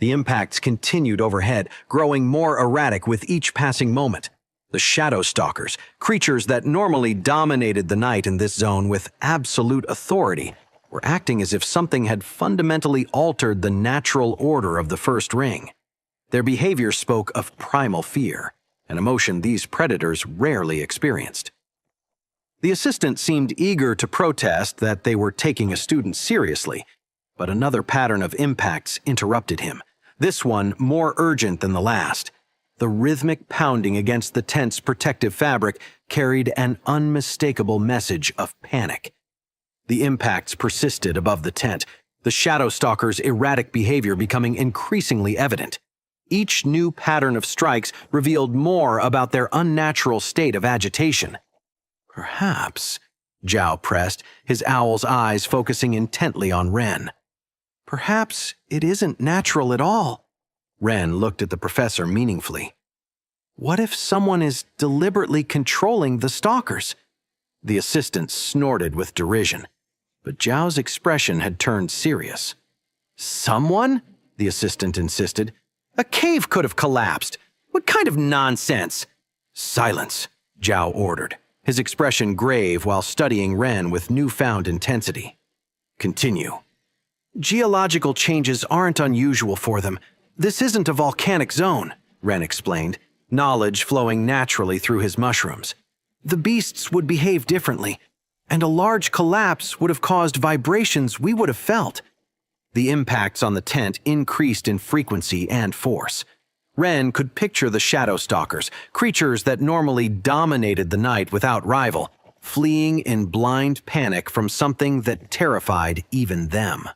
The impacts continued overhead, growing more erratic with each passing moment. The Shadow Stalkers, creatures that normally dominated the night in this zone with absolute authority, were acting as if something had fundamentally altered the natural order of the first ring. Their behavior spoke of primal fear, an emotion these predators rarely experienced. The assistant seemed eager to protest that they were taking a student seriously, but another pattern of impacts interrupted him, this one more urgent than the last. The rhythmic pounding against the tent's protective fabric carried an unmistakable message of panic. The impacts persisted above the tent, the Shadow Stalker's erratic behavior becoming increasingly evident. Each new pattern of strikes revealed more about their unnatural state of agitation. Perhaps, Zhao pressed, his owl's eyes focusing intently on Ren. Perhaps it isn't natural at all. Ren looked at the professor meaningfully. What if someone is deliberately controlling the Stalkers? The assistant snorted with derision, but Zhao's expression had turned serious. Someone? The assistant insisted. A cave could have collapsed. What kind of nonsense? Silence, Zhao ordered, his expression grave while studying Ren with newfound intensity. Continue. Geological changes aren't unusual for them. This isn't a volcanic zone, Ren explained, knowledge flowing naturally through his mushrooms. The beasts would behave differently, and a large collapse would have caused vibrations we would have felt. The impacts on the tent increased in frequency and force. Ren could picture the Shadow Stalkers, creatures that normally dominated the night without rival, fleeing in blind panic from something that terrified even them.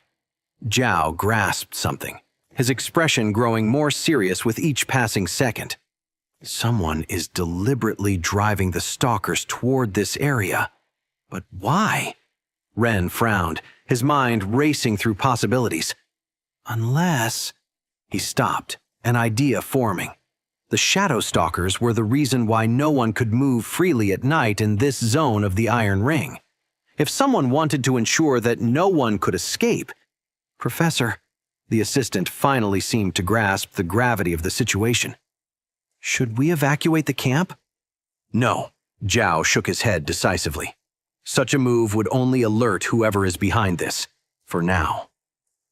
Zhao grasped something, his expression growing more serious with each passing second. Someone is deliberately driving the Stalkers toward this area. But why? Ren frowned, his mind racing through possibilities. Unless... He stopped, an idea forming. The Shadow Stalkers were the reason why no one could move freely at night in this zone of the Iron Ring. If someone wanted to ensure that no one could escape... Professor, the assistant finally seemed to grasp the gravity of the situation. Should we evacuate the camp? No, Zhao shook his head decisively. Such a move would only alert whoever is behind this, for now.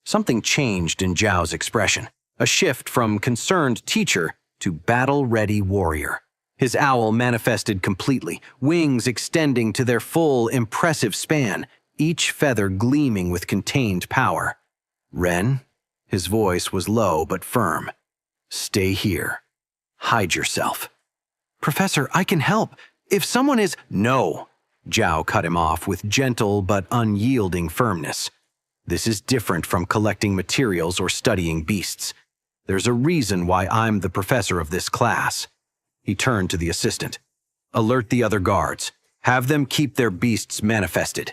Something changed in Zhao's expression, a shift from concerned teacher to battle-ready warrior. His owl manifested completely, wings extending to their full, impressive span, each feather gleaming with contained power. Ren, his voice was low but firm. Stay here. Hide yourself. Professor, I can help. If someone is... No, Zhao cut him off with gentle but unyielding firmness. This is different from collecting materials or studying beasts. There's a reason why I'm the professor of this class. He turned to the assistant. Alert the other guards. Have them keep their beasts manifested.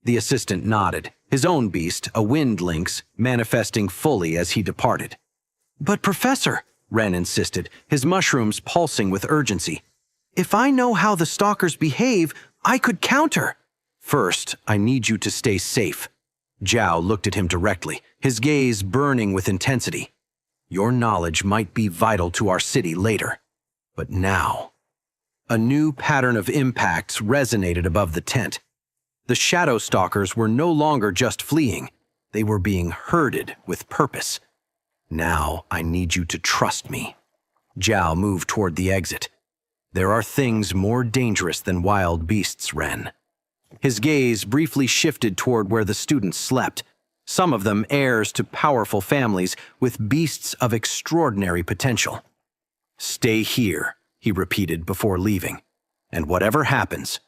The assistant nodded, his own beast, a wind lynx, manifesting fully as he departed. But Professor, Ren insisted, his mushrooms pulsing with urgency. If I know how the Stalkers behave, I could counter. First, I need you to stay safe. Zhao looked at him directly, his gaze burning with intensity. Your knowledge might be vital to our city later. But now... A new pattern of impacts resonated above the tent. The Shadow Stalkers were no longer just fleeing. They were being herded with purpose. Now I need you to trust me. Zhao moved toward the exit. There are things more dangerous than wild beasts, Ren. His gaze briefly shifted toward where the students slept, some of them heirs to powerful families with beasts of extraordinary potential. Stay here, he repeated before leaving, and whatever happens,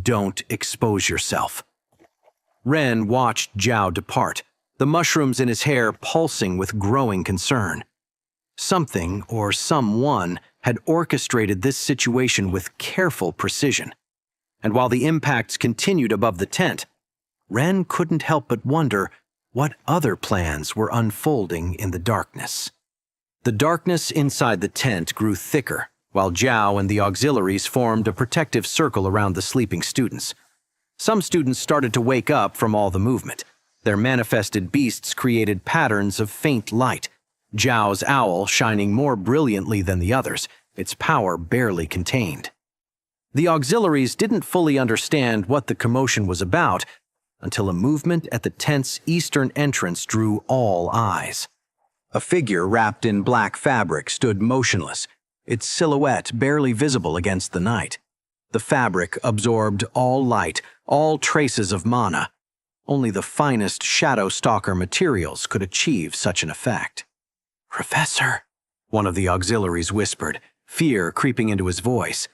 don't expose yourself. Ren watched Zhao depart, the mushrooms in his hair pulsing with growing concern. Something or someone had orchestrated this situation with careful precision. And while the impacts continued above the tent, Ren couldn't help but wonder what other plans were unfolding in the darkness. The darkness inside the tent grew thicker, while Zhao and the auxiliaries formed a protective circle around the sleeping students. Some students started to wake up from all the movement. Their manifested beasts created patterns of faint light, Zhao's owl shining more brilliantly than the others, its power barely contained. The auxiliaries didn't fully understand what the commotion was about until a movement at the tent's eastern entrance drew all eyes. A figure wrapped in black fabric stood motionless, its silhouette barely visible against the night. The fabric absorbed all light, all traces of mana. Only the finest Shadow Stalker materials could achieve such an effect. "Professor," one of the auxiliaries whispered, fear creeping into his voice.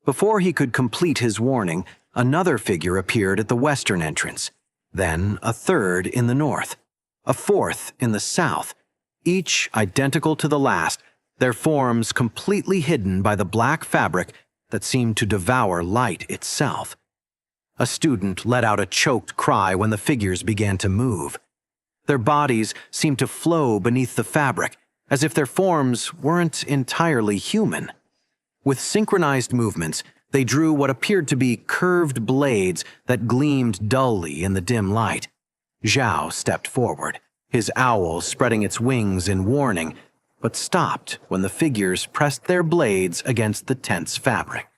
Before he could complete his warning, another figure appeared at the western entrance, then a third in the north, a fourth in the south, each identical to the last, their forms completely hidden by the black fabric that seemed to devour light itself. A student let out a choked cry when the figures began to move. Their bodies seemed to flow beneath the fabric, as if their forms weren't entirely human. With synchronized movements, they drew what appeared to be curved blades that gleamed dully in the dim light. Zhao stepped forward, his owl spreading its wings in warning, but stopped when the figures pressed their blades against the tent's fabric.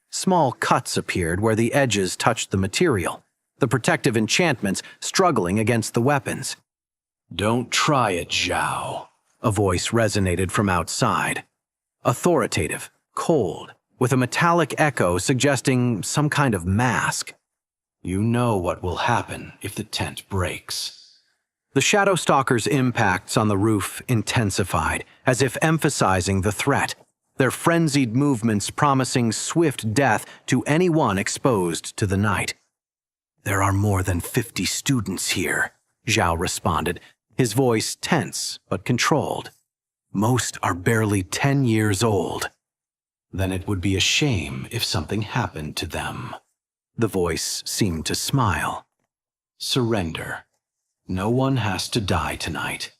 Small cuts appeared where the edges touched the material, the protective enchantments struggling against the weapons. "Don't try it, Zhao," a voice resonated from outside. Authoritative, cold, with a metallic echo suggesting some kind of mask. "You know what will happen if the tent breaks." The Shadow Stalker's impacts on the roof intensified, as if emphasizing the threat, their frenzied movements promising swift death to anyone exposed to the night. "There are more than 50 students here," Zhao responded, his voice tense but controlled. "Most are barely 10 years old." "Then it would be a shame if something happened to them." The voice seemed to smile. "Surrender. No one has to die tonight."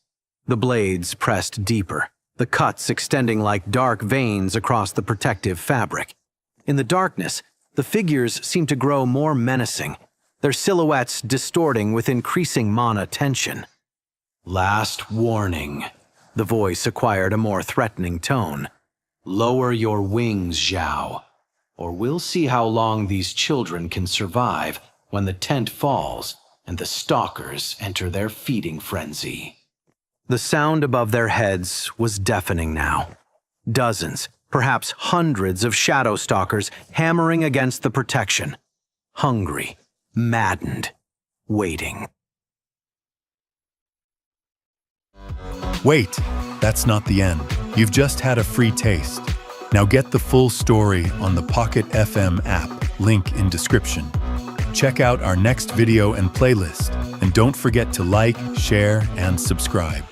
The blades pressed deeper, the cuts extending like dark veins across the protective fabric. In the darkness, the figures seemed to grow more menacing, their silhouettes distorting with increasing mana tension. "Last warning." The voice acquired a more threatening tone. "Lower your wings, Zhao, or we'll see how long these children can survive when the tent falls and the Stalkers enter their feeding frenzy." The sound above their heads was deafening now. Dozens, perhaps hundreds of Shadow Stalkers hammering against the protection. Hungry, maddened, waiting. Wait, that's not the end. You've just had a free taste. Now get the full story on the Pocket FM app, link in description. Check out our next video and playlist, and don't forget to like, share, and subscribe.